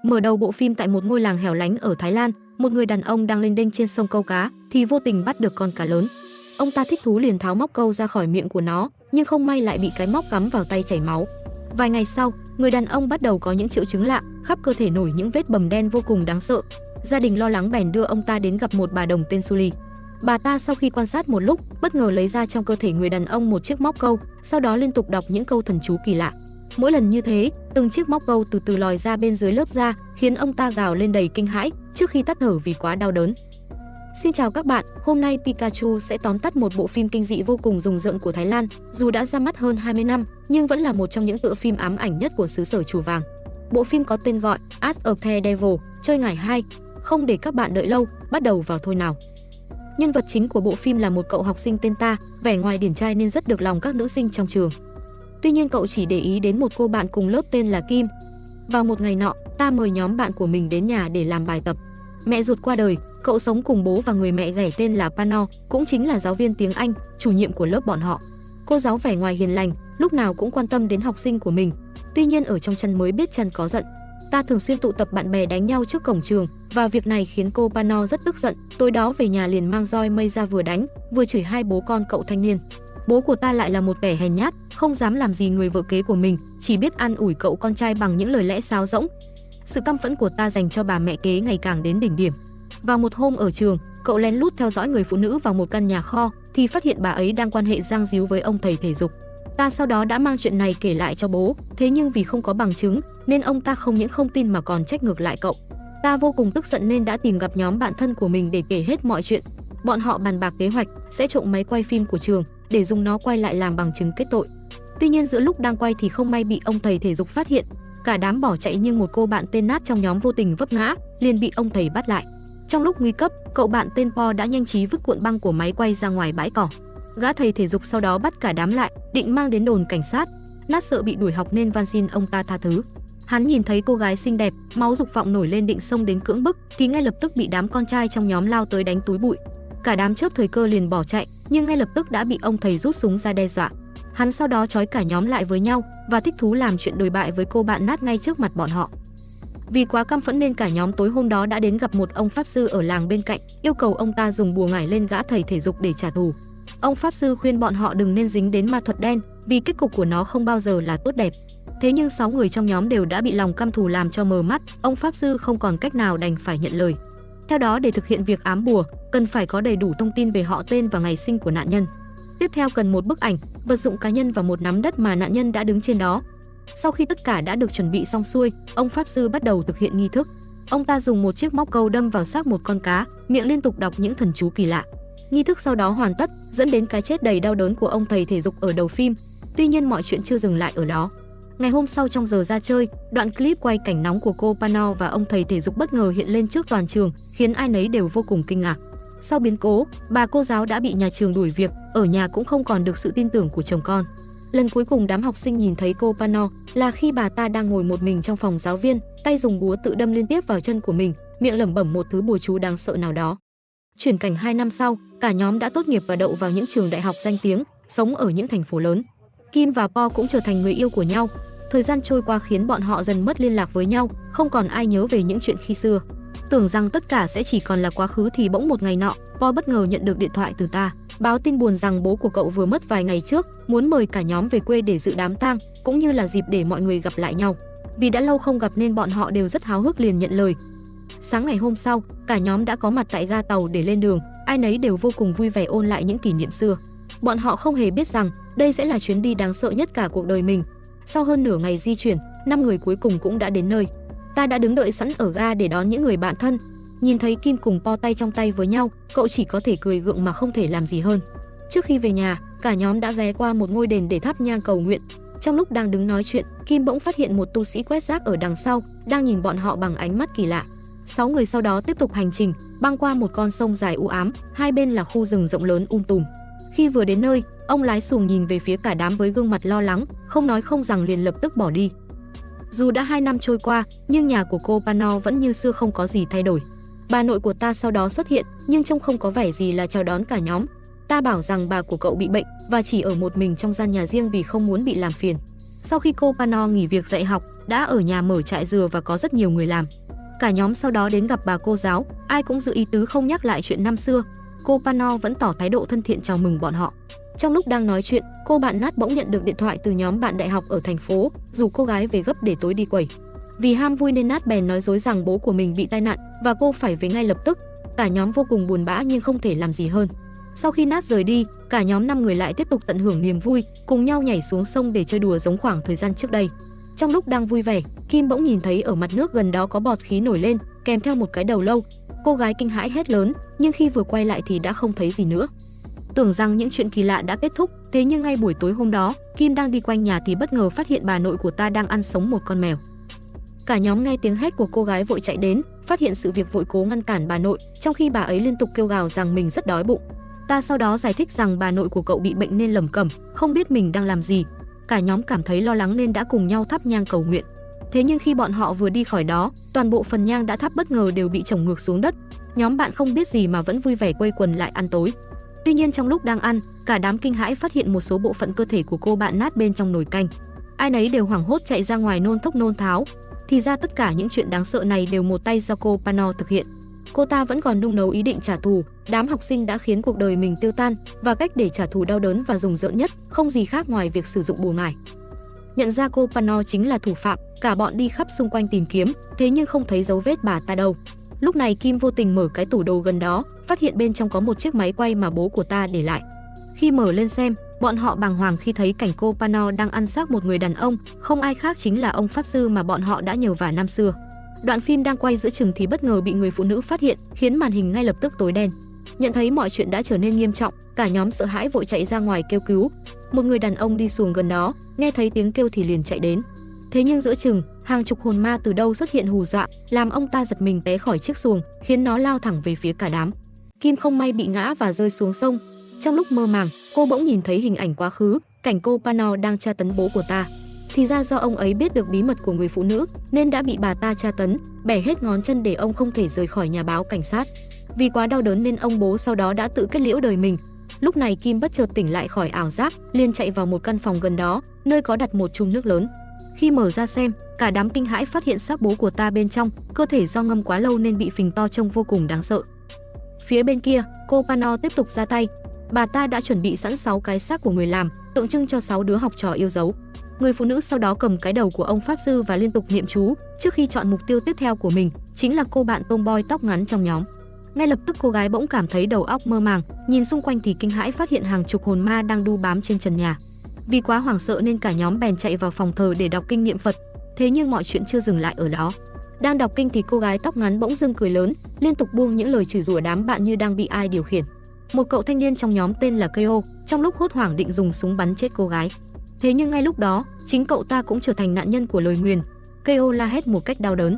Mở đầu bộ phim tại một ngôi làng hẻo lánh ở Thái Lan, một người đàn ông đang lênh đênh trên sông câu cá thì vô tình bắt được con cá lớn. Ông ta thích thú liền tháo móc câu ra khỏi miệng của nó, nhưng không may lại bị cái móc cắm vào tay chảy máu. Vài ngày sau, người đàn ông bắt đầu có những triệu chứng lạ, khắp cơ thể nổi những vết bầm đen vô cùng đáng sợ. Gia đình lo lắng bèn đưa ông ta đến gặp một bà đồng tên Suli. Bà ta sau khi quan sát một lúc, bất ngờ lấy ra trong cơ thể người đàn ông một chiếc móc câu, sau đó liên tục đọc những câu thần chú kỳ lạ. Mỗi lần như thế, từng chiếc móc câu từ từ lòi ra bên dưới lớp da, khiến ông ta gào lên đầy kinh hãi trước khi tắt thở vì quá đau đớn. Xin chào các bạn, hôm nay Pikachu sẽ tóm tắt một bộ phim kinh dị vô cùng rùng rợn của Thái Lan. Dù đã ra mắt hơn 20 năm, nhưng vẫn là một trong những tựa phim ám ảnh nhất của xứ sở Chùa Vàng. Bộ phim có tên gọi Art of the Devil, chơi ngải 2. Không để các bạn đợi lâu, bắt đầu vào thôi nào. Nhân vật chính của bộ phim là một cậu học sinh tên Ta, vẻ ngoài điển trai nên rất được lòng các nữ sinh trong trường. Tuy nhiên cậu chỉ để ý đến một cô bạn cùng lớp tên là Kim. Vào một ngày nọ, Ta mời nhóm bạn của mình đến nhà để làm bài tập. Mẹ ruột qua đời, cậu sống cùng bố và người mẹ ghẻ tên là Pano, cũng chính là giáo viên tiếng Anh, chủ nhiệm của lớp bọn họ. Cô giáo vẻ ngoài hiền lành, lúc nào cũng quan tâm đến học sinh của mình. Tuy nhiên ở trong chân mới biết chân có giận. Ta thường xuyên tụ tập bạn bè đánh nhau trước cổng trường, và việc này khiến cô Pano rất tức giận. Tối đó về nhà liền mang roi mây ra vừa đánh, vừa chửi hai bố con cậu thanh niên. Bố của Ta lại là một kẻ hèn nhát, không dám làm gì người vợ kế của mình, chỉ biết an ủi cậu con trai bằng những lời lẽ sáo rỗng. Sự căm phẫn của Ta dành cho bà mẹ kế ngày càng đến đỉnh điểm. Vào một hôm ở trường, cậu lén lút theo dõi người phụ nữ vào một căn nhà kho thì phát hiện bà ấy đang quan hệ giang díu với ông thầy thể dục. Ta sau đó đã mang chuyện này kể lại cho bố, thế nhưng vì không có bằng chứng nên ông ta không những không tin mà còn trách ngược lại cậu. Ta vô cùng tức giận nên đã tìm gặp nhóm bạn thân của mình để kể hết mọi chuyện. Bọn họ bàn bạc kế hoạch sẽ trộm máy quay phim của trường để dùng nó quay lại làm bằng chứng kết tội. Tuy nhiên giữa lúc đang quay thì không may bị ông thầy thể dục phát hiện. Cả đám bỏ chạy nhưng một cô bạn tên Nát trong nhóm vô tình vấp ngã, liền bị ông thầy bắt lại. Trong lúc nguy cấp, cậu bạn tên Po đã nhanh trí vứt cuộn băng của máy quay ra ngoài bãi cỏ. Gã thầy thể dục sau đó bắt cả đám lại, định mang đến đồn cảnh sát. Nát sợ bị đuổi học nên van xin ông ta tha thứ. Hắn nhìn thấy cô gái xinh đẹp, máu dục vọng nổi lên định xông đến cưỡng bức, thì ngay lập tức bị đám con trai trong nhóm lao tới đánh túi bụi. Cả đám chớp thời cơ liền bỏ chạy, nhưng ngay lập tức đã bị ông thầy rút súng ra đe dọa. Hắn sau đó trói cả nhóm lại với nhau và thích thú làm chuyện đồi bại với cô bạn Nát ngay trước mặt bọn họ. Vì quá căm phẫn nên cả nhóm tối hôm đó đã đến gặp một ông pháp sư ở làng bên cạnh, yêu cầu ông ta dùng bùa ngải lên gã thầy thể dục để trả thù. Ông pháp sư khuyên bọn họ đừng nên dính đến ma thuật đen, vì kết cục của nó không bao giờ là tốt đẹp. Thế nhưng 6 người trong nhóm đều đã bị lòng căm thù làm cho mờ mắt, ông pháp sư không còn cách nào đành phải nhận lời. Theo đó để thực hiện việc ám bùa, cần phải có đầy đủ thông tin về họ tên và ngày sinh của nạn nhân. Tiếp theo cần một bức ảnh, vật dụng cá nhân và một nắm đất mà nạn nhân đã đứng trên đó. Sau khi tất cả đã được chuẩn bị xong xuôi, ông pháp sư bắt đầu thực hiện nghi thức. Ông ta dùng một chiếc móc câu đâm vào xác một con cá, miệng liên tục đọc những thần chú kỳ lạ. Nghi thức sau đó hoàn tất, dẫn đến cái chết đầy đau đớn của ông thầy thể dục ở đầu phim. Tuy nhiên mọi chuyện chưa dừng lại ở đó. Ngày hôm sau trong giờ ra chơi, đoạn clip quay cảnh nóng của cô Pano và ông thầy thể dục bất ngờ hiện lên trước toàn trường, khiến ai nấy đều vô cùng kinh ngạc. Sau biến cố, bà cô giáo đã bị nhà trường đuổi việc, ở nhà cũng không còn được sự tin tưởng của chồng con. Lần cuối cùng đám học sinh nhìn thấy cô Pano là khi bà ta đang ngồi một mình trong phòng giáo viên, tay dùng búa tự đâm liên tiếp vào chân của mình, miệng lẩm bẩm một thứ bùa chú đáng sợ nào đó. Chuyển cảnh 2 năm sau, cả nhóm đã tốt nghiệp và đậu vào những trường đại học danh tiếng, sống ở những thành phố lớn. Kim và Po cũng trở thành người yêu của nhau. Thời gian trôi qua khiến bọn họ dần mất liên lạc với nhau, không còn ai nhớ về những chuyện khi xưa. Tưởng rằng tất cả sẽ chỉ còn là quá khứ thì bỗng một ngày nọ, Po bất ngờ nhận được điện thoại từ Ta, báo tin buồn rằng bố của cậu vừa mất vài ngày trước, muốn mời cả nhóm về quê để dự đám tang, cũng như là dịp để mọi người gặp lại nhau. Vì đã lâu không gặp nên bọn họ đều rất háo hức liền nhận lời. Sáng ngày hôm sau, cả nhóm đã có mặt tại ga tàu để lên đường, ai nấy đều vô cùng vui vẻ ôn lại những kỷ niệm xưa. Bọn họ không hề biết rằng đây sẽ là chuyến đi đáng sợ nhất cả cuộc đời mình. Sau hơn nửa ngày di chuyển, 5 người cuối cùng cũng đã đến nơi. Ta đã đứng đợi sẵn ở ga để đón những người bạn thân. Nhìn thấy Kim cùng Po tay trong tay với nhau, cậu chỉ có thể cười gượng mà không thể làm gì hơn. Trước khi về nhà, cả nhóm đã ghé qua một ngôi đền để thắp nhang cầu nguyện. Trong lúc đang đứng nói chuyện, Kim bỗng phát hiện một tu sĩ quét rác ở đằng sau, đang nhìn bọn họ bằng ánh mắt kỳ lạ. 6 người sau đó tiếp tục hành trình, băng qua một con sông dài u ám, hai bên là khu rừng rộng lớn tùm. Khi vừa đến nơi, ông lái xuồng nhìn về phía cả đám với gương mặt lo lắng, không nói không rằng liền lập tức bỏ đi. Dù đã 2 năm trôi qua, nhưng nhà của cô Pano vẫn như xưa không có gì thay đổi. Bà nội của Ta sau đó xuất hiện, nhưng trông không có vẻ gì là chào đón cả nhóm. Ta bảo rằng bà của cậu bị bệnh và chỉ ở một mình trong gian nhà riêng vì không muốn bị làm phiền. Sau khi cô Pano nghỉ việc dạy học, đã ở nhà mở trại dừa và có rất nhiều người làm. Cả nhóm sau đó đến gặp bà cô giáo, ai cũng giữ ý tứ không nhắc lại chuyện năm xưa. Cô Pano vẫn tỏ thái độ thân thiện chào mừng bọn họ. Trong lúc đang nói chuyện, cô bạn Nat bỗng nhận được điện thoại từ nhóm bạn đại học ở thành phố, rủ cô gái về gấp để tối đi quẩy. Vì ham vui nên Nat bèn nói dối rằng bố của mình bị tai nạn và cô phải về ngay lập tức. Cả nhóm vô cùng buồn bã nhưng không thể làm gì hơn. Sau khi Nat rời đi, cả nhóm 5 người lại tiếp tục tận hưởng niềm vui, cùng nhau nhảy xuống sông để chơi đùa giống khoảng thời gian trước đây. Trong lúc đang vui vẻ, Kim bỗng nhìn thấy ở mặt nước gần đó có bọt khí nổi lên, kèm theo một cái đầu lâu. Cô gái kinh hãi hét lớn, nhưng khi vừa quay lại thì đã không thấy gì nữa. Tưởng rằng những chuyện kỳ lạ đã kết thúc, thế nhưng ngay buổi tối hôm đó, Kim đang đi quanh nhà thì bất ngờ phát hiện bà nội của ta đang ăn sống một con mèo. Cả nhóm nghe tiếng hét của cô gái vội chạy đến, phát hiện sự việc vội cố ngăn cản bà nội, trong khi bà ấy liên tục kêu gào rằng mình rất đói bụng. Ta sau đó giải thích rằng bà nội của cậu bị bệnh nên lẩm cẩm, không biết mình đang làm gì. Cả nhóm cảm thấy lo lắng nên đã cùng nhau thắp nhang cầu nguyện. Thế nhưng khi bọn họ vừa đi khỏi đó, toàn bộ phần nhang đã thắp bất ngờ đều bị chồng ngược xuống đất. Nhóm bạn không biết gì mà vẫn vui vẻ quây quần lại ăn tối. Tuy nhiên trong lúc đang ăn, cả đám kinh hãi phát hiện một số bộ phận cơ thể của cô bạn Nat bên trong nồi canh. Ai nấy đều hoảng hốt chạy ra ngoài nôn thốc nôn tháo. Thì ra tất cả những chuyện đáng sợ này đều một tay do cô Pano thực hiện. Cô ta vẫn còn nung nấu ý định trả thù. Đám học sinh đã khiến cuộc đời mình tiêu tan, và cách để trả thù đau đớn và rùng rợn nhất không gì khác ngoài việc sử dụng bùa ngải. Nhận ra cô Pano chính là thủ phạm, cả bọn đi khắp xung quanh tìm kiếm, thế nhưng không thấy dấu vết bà ta đâu. Lúc này Kim vô tình mở cái tủ đồ gần đó, phát hiện bên trong có một chiếc máy quay mà bố của ta để lại. Khi mở lên xem, bọn họ bàng hoàng khi thấy cảnh cô Pano đang ăn xác một người đàn ông, không ai khác chính là ông pháp sư mà bọn họ đã nhờ vả năm xưa. Đoạn phim đang quay giữa chừng thì bất ngờ bị người phụ nữ phát hiện, khiến màn hình ngay lập tức tối đen. Nhận thấy mọi chuyện đã trở nên nghiêm trọng, cả nhóm sợ hãi vội chạy ra ngoài kêu cứu. Một người đàn ông đi xuồng gần đó, nghe thấy tiếng kêu thì liền chạy đến. Thế nhưng giữa chừng, hàng chục hồn ma từ đâu xuất hiện hù dọa, làm ông ta giật mình té khỏi chiếc xuồng, khiến nó lao thẳng về phía cả đám. Kim không may bị ngã và rơi xuống sông. Trong lúc mơ màng, cô bỗng nhìn thấy hình ảnh quá khứ, cảnh cô Pano đang tra tấn bố của ta. Thì ra do ông ấy biết được bí mật của người phụ nữ nên đã bị bà ta tra tấn, bẻ hết ngón chân để ông không thể rời khỏi nhà báo cảnh sát. Vì quá đau đớn nên ông bố sau đó đã tự kết liễu đời mình. Lúc này Kim bất chợt tỉnh lại khỏi ảo giác, liền chạy vào một căn phòng gần đó, nơi có đặt một chum nước lớn. Khi mở ra xem, cả đám kinh hãi phát hiện xác bố của ta bên trong, cơ thể do ngâm quá lâu nên bị phình to trông vô cùng đáng sợ. Phía bên kia, cô Pano tiếp tục ra tay. Bà ta đã chuẩn bị sẵn 6 cái xác của người làm, tượng trưng cho 6 đứa học trò yêu dấu. Người phụ nữ sau đó cầm cái đầu của ông pháp sư và liên tục niệm chú, trước khi chọn mục tiêu tiếp theo của mình, chính là cô bạn tomboy tóc ngắn trong nhóm. Ngay lập tức cô gái bỗng cảm thấy đầu óc mơ màng, nhìn xung quanh thì kinh hãi phát hiện hàng chục hồn ma đang đu bám trên trần nhà. Vì quá hoảng sợ nên cả nhóm bèn chạy vào phòng thờ để đọc kinh niệm Phật. Thế nhưng mọi chuyện chưa dừng lại ở đó. Đang đọc kinh thì cô gái tóc ngắn bỗng dưng cười lớn, liên tục buông những lời chửi rủa đám bạn như đang bị ai điều khiển. Một cậu thanh niên trong nhóm tên là Keo, trong lúc hốt hoảng định dùng súng bắn chết cô gái. Thế nhưng ngay lúc đó, chính cậu ta cũng trở thành nạn nhân của lời nguyền. Keo la hét một cách đau đớn.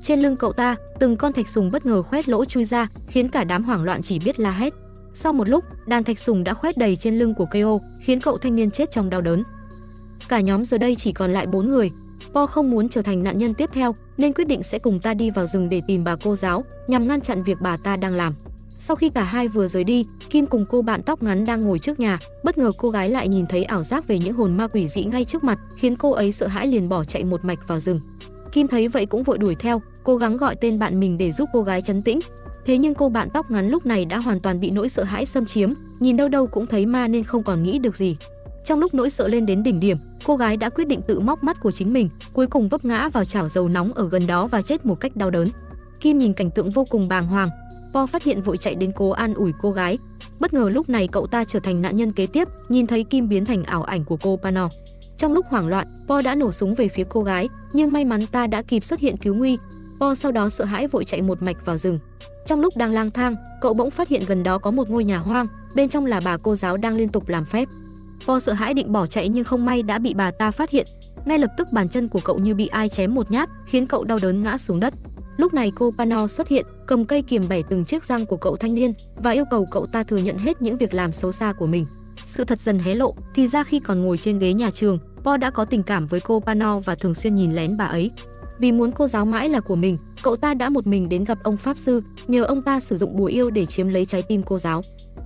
Trên lưng cậu ta, từng con thạch sùng bất ngờ khoét lỗ chui ra, khiến cả đám hoảng loạn chỉ biết la hét. Sau một lúc, đàn thạch sùng đã khoét đầy trên lưng của Keo, khiến cậu thanh niên chết trong đau đớn. Cả nhóm giờ đây chỉ còn lại 4 người. Po không muốn trở thành nạn nhân tiếp theo, nên quyết định sẽ cùng ta đi vào rừng để tìm bà cô giáo, nhằm ngăn chặn việc bà ta đang làm. Sau khi cả hai vừa rời đi, Kim cùng cô bạn tóc ngắn đang ngồi trước nhà, bất ngờ cô gái lại nhìn thấy ảo giác về những hồn ma quỷ dị ngay trước mặt, khiến cô ấy sợ hãi liền bỏ chạy một mạch vào rừng. Kim thấy vậy cũng vội đuổi theo, cố gắng gọi tên bạn mình để giúp cô gái trấn tĩnh. Thế nhưng cô bạn tóc ngắn lúc này đã hoàn toàn bị nỗi sợ hãi xâm chiếm, nhìn đâu đâu cũng thấy ma nên không còn nghĩ được gì. Trong lúc nỗi sợ lên đến đỉnh điểm, cô gái đã quyết định tự móc mắt của chính mình, cuối cùng vấp ngã vào chảo dầu nóng ở gần đó và chết một cách đau đớn. Kim nhìn cảnh tượng vô cùng bàng hoàng. Po phát hiện vội chạy đến cố an ủi cô gái. Bất ngờ lúc này cậu ta trở thành nạn nhân kế tiếp, nhìn thấy Kim biến thành ảo ảnh của cô Pano. Trong lúc hoảng loạn, Po đã nổ súng về phía cô gái, nhưng may mắn ta đã kịp xuất hiện cứu nguy. Po sau đó sợ hãi vội chạy một mạch vào rừng. Trong lúc đang lang thang, cậu bỗng phát hiện gần đó có một ngôi nhà hoang, bên trong là bà cô giáo đang liên tục làm phép. Po sợ hãi định bỏ chạy nhưng không may đã bị bà ta phát hiện. Ngay lập tức bàn chân của cậu như bị ai chém một nhát, khiến cậu đau đớn ngã xuống đất. Lúc này cô Pano xuất hiện, cầm cây kiềm bẻ từng chiếc răng của cậu thanh niên và yêu cầu cậu ta thừa nhận hết những việc làm xấu xa của mình. Sự thật dần hé lộ, thì ra khi còn ngồi trên ghế nhà trường, Po đã có tình cảm với cô Pano và thường xuyên nhìn lén bà ấy. Vì muốn cô giáo mãi là của mình, cậu ta đã một mình đến gặp ông pháp sư, nhờ ông ta sử dụng bùa yêu để chiếm lấy trái tim cô giáo.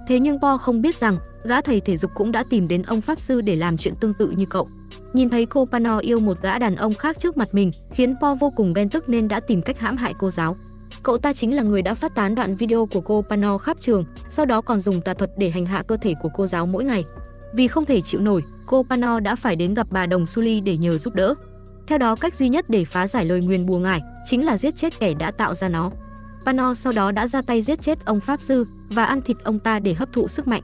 Thế nhưng Po không biết rằng, gã thầy thể dục cũng đã tìm đến ông pháp sư để làm chuyện tương tự như cậu. Nhìn thấy cô Pano yêu một gã đàn ông khác trước mặt mình, khiến Po vô cùng ghen tức nên đã tìm cách hãm hại cô giáo. Cậu ta chính là người đã phát tán đoạn video của cô Pano khắp trường, sau đó còn dùng tà thuật để hành hạ cơ thể của cô giáo mỗi ngày. Vì không thể chịu nổi, cô Pano đã phải đến gặp bà Đồng Suli để nhờ giúp đỡ. Theo đó, cách duy nhất để phá giải lời nguyền bùa ngải chính là giết chết kẻ đã tạo ra nó. Pano sau đó đã ra tay giết chết ông pháp sư và ăn thịt ông ta để hấp thụ sức mạnh.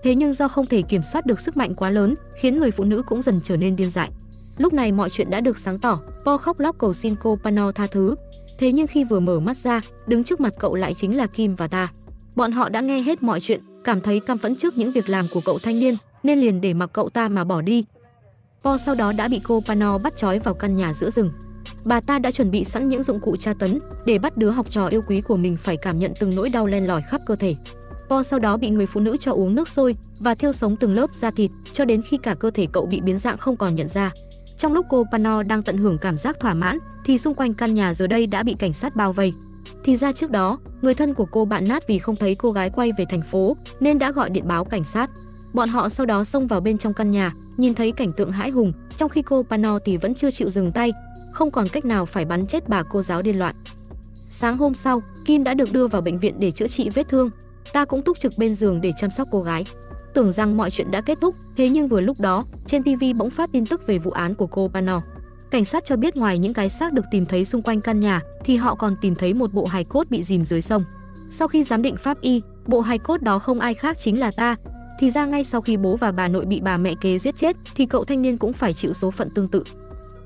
Thế nhưng do không thể kiểm soát được sức mạnh quá lớn, khiến người phụ nữ cũng dần trở nên điên dại. Lúc này mọi chuyện đã được sáng tỏ, Po khóc lóc cầu xin cô Pano tha thứ. Thế nhưng khi vừa mở mắt ra, đứng trước mặt cậu lại chính là Kim và Ta. Bọn họ đã nghe hết mọi chuyện, cảm thấy căm phẫn trước những việc làm của cậu thanh niên, nên liền để mặc cậu ta mà bỏ đi. Po sau đó đã bị cô Pano bắt trói vào căn nhà giữa rừng. Bà ta đã chuẩn bị sẵn những dụng cụ tra tấn để bắt đứa học trò yêu quý của mình phải cảm nhận từng nỗi đau len lỏi khắp cơ thể. Po sau đó bị người phụ nữ cho uống nước sôi và thiêu sống từng lớp da thịt cho đến khi cả cơ thể cậu bị biến dạng không còn nhận ra. Trong lúc cô Pano đang tận hưởng cảm giác thỏa mãn thì xung quanh căn nhà giờ đây đã bị cảnh sát bao vây. Thì ra trước đó, người thân của cô bạn Nat vì không thấy cô gái quay về thành phố nên đã gọi điện báo cảnh sát. Bọn họ sau đó xông vào bên trong căn nhà, nhìn thấy cảnh tượng hãi hùng, trong khi cô Pano thì vẫn chưa chịu dừng tay, không còn cách nào phải bắn chết bà cô giáo điên loạn. Sáng hôm sau, Kim đã được đưa vào bệnh viện để chữa trị vết thương. Ta cũng túc trực bên giường để chăm sóc cô gái. Tưởng rằng mọi chuyện đã kết thúc, thế nhưng vừa lúc đó, trên TV bỗng phát tin tức về vụ án của cô Pano. Cảnh sát cho biết ngoài những cái xác được tìm thấy xung quanh căn nhà, thì họ còn tìm thấy một bộ hài cốt bị dìm dưới sông. Sau khi giám định pháp y, bộ hài cốt đó không ai khác chính là Ta. Thì ra ngay sau khi bố và bà nội bị bà mẹ kế giết chết, thì cậu thanh niên cũng phải chịu số phận tương tự.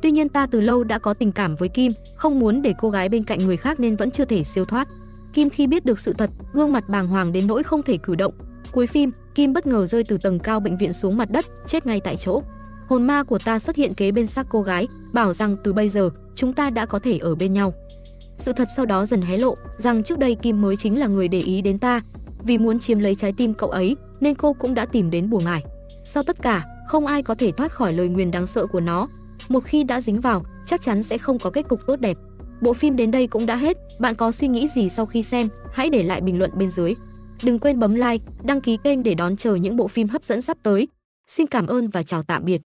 Tuy nhiên Ta từ lâu đã có tình cảm với Kim, không muốn để cô gái bên cạnh người khác nên vẫn chưa thể siêu thoát. Kim khi biết được sự thật, gương mặt bàng hoàng đến nỗi không thể cử động. Cuối phim, Kim bất ngờ rơi từ tầng cao bệnh viện xuống mặt đất, chết ngay tại chỗ. Hồn ma của Ta xuất hiện kế bên xác cô gái, bảo rằng từ bây giờ chúng ta đã có thể ở bên nhau. Sự thật sau đó dần hé lộ rằng trước đây Kim mới chính là người để ý đến Ta. Vì muốn chiếm lấy trái tim cậu ấy nên cô cũng đã tìm đến bùa ngải. Sau tất cả, không ai có thể thoát khỏi lời nguyền đáng sợ của nó. Một khi đã dính vào, chắc chắn sẽ không có kết cục tốt đẹp. Bộ phim đến đây cũng đã hết. Bạn có suy nghĩ gì sau khi xem? Hãy để lại bình luận bên dưới. Đừng quên bấm like, đăng ký kênh để đón chờ những bộ phim hấp dẫn sắp tới. Xin cảm ơn và chào tạm biệt.